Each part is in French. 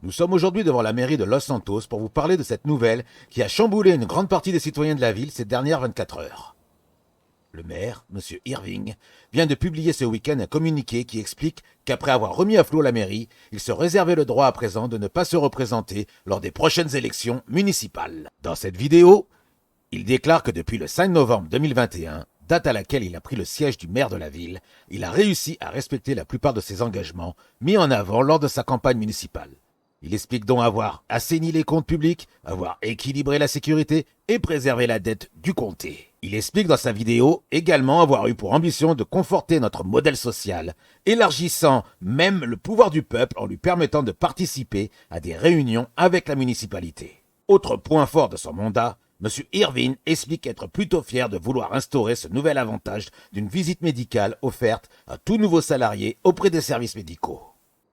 Nous sommes aujourd'hui devant la mairie de Los Santos pour vous parler de cette nouvelle qui a chamboulé une grande partie des citoyens de la ville ces dernières 24 heures. Le maire, M. Irving, vient de publier ce week-end un communiqué qui explique qu'après avoir remis à flot la mairie, il se réservait le droit à présent de ne pas se représenter lors des prochaines élections municipales. Dans cette vidéo, il déclare que depuis le 5 novembre 2021, date à laquelle il a pris le siège du maire de la ville, il a réussi à respecter la plupart de ses engagements mis en avant lors de sa campagne municipale. Il explique donc avoir assaini les comptes publics, avoir équilibré la sécurité et préservé la dette du comté. Il explique dans sa vidéo également avoir eu pour ambition de conforter notre modèle social, élargissant même le pouvoir du peuple en lui permettant de participer à des réunions avec la municipalité. Autre point fort de son mandat, M. Irving explique être plutôt fier de vouloir instaurer ce nouvel avantage d'une visite médicale offerte à tout nouveau salarié auprès des services médicaux.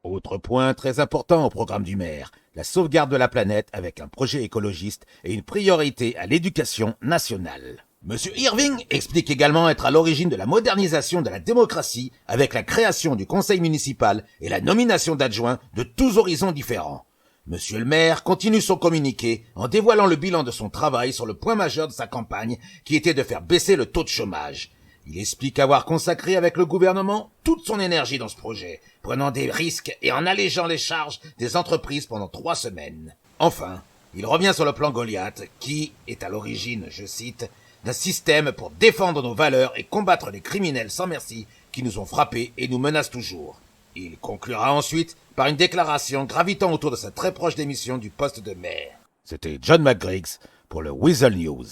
Autre point très important au programme du maire, la sauvegarde de la planète avec un projet écologiste et une priorité à l'éducation nationale. M. Irving explique également être à l'origine de la modernisation de la démocratie avec la création du conseil municipal et la nomination d'adjoints de tous horizons différents. Monsieur le maire continue son communiqué en dévoilant le bilan de son travail sur le point majeur de sa campagne qui était de faire baisser le taux de chômage. Il explique avoir consacré avec le gouvernement toute son énergie dans ce projet, prenant des risques et en allégeant les charges des entreprises pendant 3 semaines. Enfin, il revient sur le plan Goliath qui est à l'origine, je cite, d'un système pour défendre nos valeurs et combattre les criminels sans merci qui nous ont frappés et nous menacent toujours. Il conclura ensuite par une déclaration gravitant autour de sa très proche démission du poste de maire. C'était John McGriggs pour le Weasel News.